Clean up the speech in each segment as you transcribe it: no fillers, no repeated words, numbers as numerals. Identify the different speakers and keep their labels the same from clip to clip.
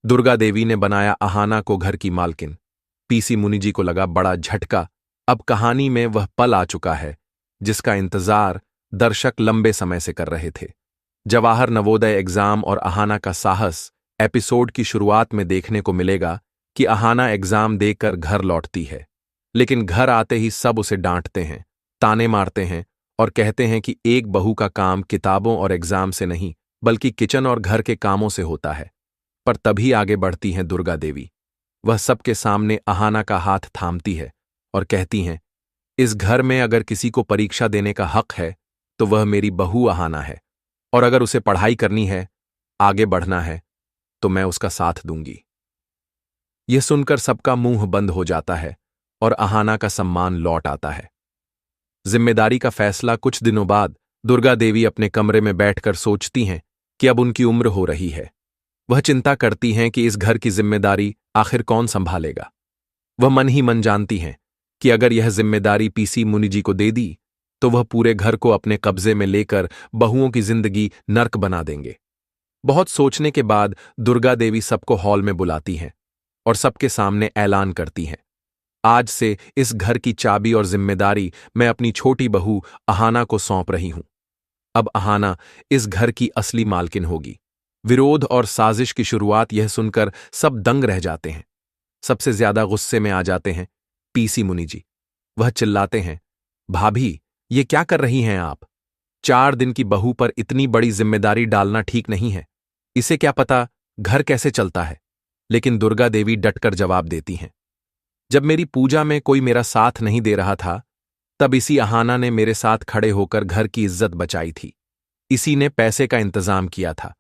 Speaker 1: दुर्गा देवी ने बनाया अहाना को घर की मालकिन। पीसी मुनि जी को लगा बड़ा झटका। अब कहानी में वह पल आ चुका है जिसका इंतजार दर्शक लंबे समय से कर रहे थे। जवाहर नवोदय एग्जाम और अहाना का साहस एपिसोड की शुरुआत में देखने को मिलेगा कि अहाना एग्जाम देकर घर लौटती है, लेकिन घर आते ही सब उसे डांटते हैं, ताने मारते हैं और कहते हैं कि एक बहू का काम किताबों और एग्जाम से नहीं बल्कि किचन और घर के कामों से होता है। पर तभी आगे बढ़ती हैं दुर्गा देवी। वह सबके सामने अहाना का हाथ थामती है और कहती हैं, इस घर में अगर किसी को परीक्षा देने का हक है तो वह मेरी बहू अहाना है, और अगर उसे पढ़ाई करनी है, आगे बढ़ना है, तो मैं उसका साथ दूंगी। यह सुनकर सबका मुंह बंद हो जाता है और अहाना का सम्मान लौट आता है। जिम्मेदारी का फैसला कुछ दिनों बाद दुर्गा देवी अपने कमरे में बैठकर सोचती हैं कि अब उनकी उम्र हो रही है। वह चिंता करती हैं कि इस घर की जिम्मेदारी आखिर कौन संभालेगा। वह मन ही मन जानती हैं कि अगर यह जिम्मेदारी पीसी मुनि जी को दे दी तो वह पूरे घर को अपने कब्जे में लेकर बहुओं की जिंदगी नर्क बना देंगे। बहुत सोचने के बाद दुर्गा देवी सबको हॉल में बुलाती हैं और सबके सामने ऐलान करती हैं, आज से इस घर की चाबी और जिम्मेदारी मैं अपनी छोटी बहू अहाना को सौंप रही हूं। अब अहाना इस घर की असली मालकिन होगी। विरोध और साजिश की शुरुआत यह सुनकर सब दंग रह जाते हैं। सबसे ज्यादा गुस्से में आ जाते हैं पीसी मुनि जी। वह चिल्लाते हैं, भाभी, ये क्या कर रही हैं आप? 4 दिन की बहू पर इतनी बड़ी जिम्मेदारी डालना ठीक नहीं है। इसे क्या पता घर कैसे चलता है। लेकिन दुर्गा देवी डटकर जवाब देती हैं, जब मेरी पूजा में कोई मेरा साथ नहीं दे रहा था, तब इसी अहाना ने मेरे साथ खड़े होकर घर की इज्जत बचाई थी। इसी ने पैसे का इंतजाम किया था।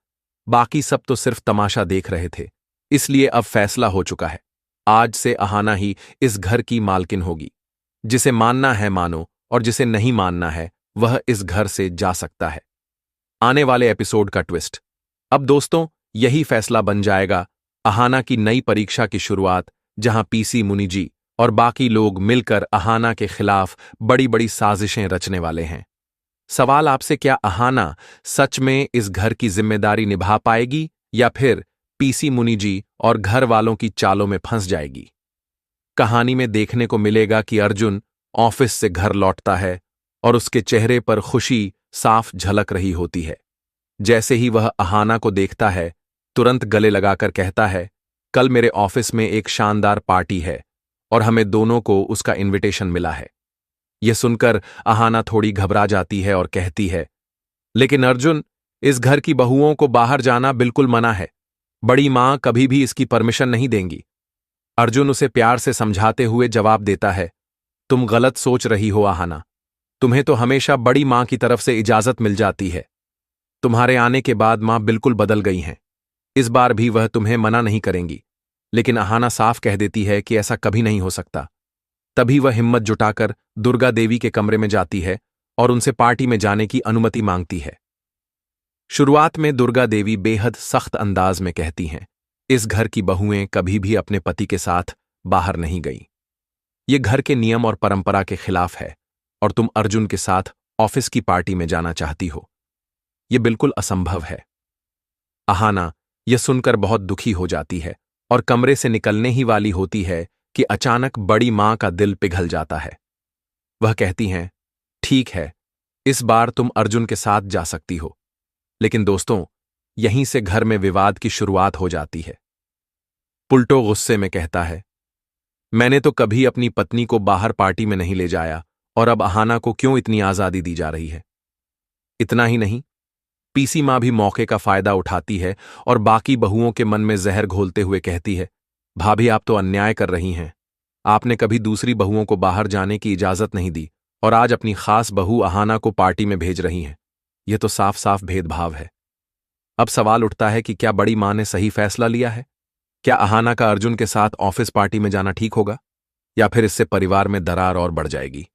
Speaker 1: बाकी सब तो सिर्फ तमाशा देख रहे थे। इसलिए अब फैसला हो चुका है, आज से अहाना ही इस घर की मालकिन होगी। जिसे मानना है मानो, और जिसे नहीं मानना है वह इस घर से जा सकता है। आने वाले एपिसोड का ट्विस्ट। अब दोस्तों, यही फैसला बन जाएगा अहाना की नई परीक्षा की शुरुआत, जहां पीसी मुनि जी और बाकी लोग मिलकर अहाना के खिलाफ बड़ी बड़ी साजिशें रचने वाले हैं। सवाल आपसे, क्या अहाना सच में इस घर की जिम्मेदारी निभा पाएगी या फिर पीसी मुनि जी और घर वालों की चालों में फंस जाएगी? कहानी में देखने को मिलेगा कि अर्जुन ऑफिस से घर लौटता है और उसके चेहरे पर खुशी साफ झलक रही होती है। जैसे ही वह अहाना को देखता है, तुरंत गले लगाकर कहता है, कल मेरे ऑफिस में एक शानदार पार्टी है और हमें दोनों को उसका इनविटेशन मिला है। यह सुनकर अहाना थोड़ी घबरा जाती है और कहती है, लेकिन अर्जुन, इस घर की बहुओं को बाहर जाना बिल्कुल मना है। बड़ी मां कभी भी इसकी परमिशन नहीं देंगी। अर्जुन उसे प्यार से समझाते हुए जवाब देता है, तुम गलत सोच रही हो अहाना। तुम्हें तो हमेशा बड़ी मां की तरफ से इजाजत मिल जाती है। तुम्हारे आने के बाद मां बिल्कुल बदल गई हैं। इस बार भी वह तुम्हें मना नहीं करेंगी। लेकिन अहाना साफ कह देती है कि ऐसा कभी नहीं हो सकता। तभी वह हिम्मत जुटाकर दुर्गा देवी के कमरे में जाती है और उनसे पार्टी में जाने की अनुमति मांगती है। शुरुआत में दुर्गा देवी बेहद सख्त अंदाज में कहती हैं, इस घर की बहुएं कभी भी अपने पति के साथ बाहर नहीं गईं। ये घर के नियम और परंपरा के खिलाफ है और तुम अर्जुन के साथ ऑफिस की पार्टी में जाना चाहती हो। यह बिल्कुल असंभव है। अहाना यह सुनकर बहुत दुखी हो जाती है और कमरे से निकलने ही वाली होती है कि अचानक बड़ी मां का दिल पिघल जाता है। वह कहती हैं, ठीक है, इस बार तुम अर्जुन के साथ जा सकती हो। लेकिन दोस्तों, यहीं से घर में विवाद की शुरुआत हो जाती है। पुल्टो गुस्से में कहता है, मैंने तो कभी अपनी पत्नी को बाहर पार्टी में नहीं ले जाया, और अब अहाना को क्यों इतनी आजादी दी जा रही है? इतना ही नहीं, पीसी मां भी मौके का फायदा उठाती है और बाकी बहुओं के मन में जहर घोलते हुए कहती है, भाभी, आप तो अन्याय कर रही हैं। आपने कभी दूसरी बहुओं को बाहर जाने की इजाजत नहीं दी और आज अपनी खास बहू अहाना को पार्टी में भेज रही हैं। यह तो साफ साफ भेदभाव है। अब सवाल उठता है कि क्या बड़ी मां ने सही फैसला लिया है? क्या अहाना का अर्जुन के साथ ऑफिस पार्टी में जाना ठीक होगा, या फिर इससे परिवार में दरार और बढ़ जाएगी?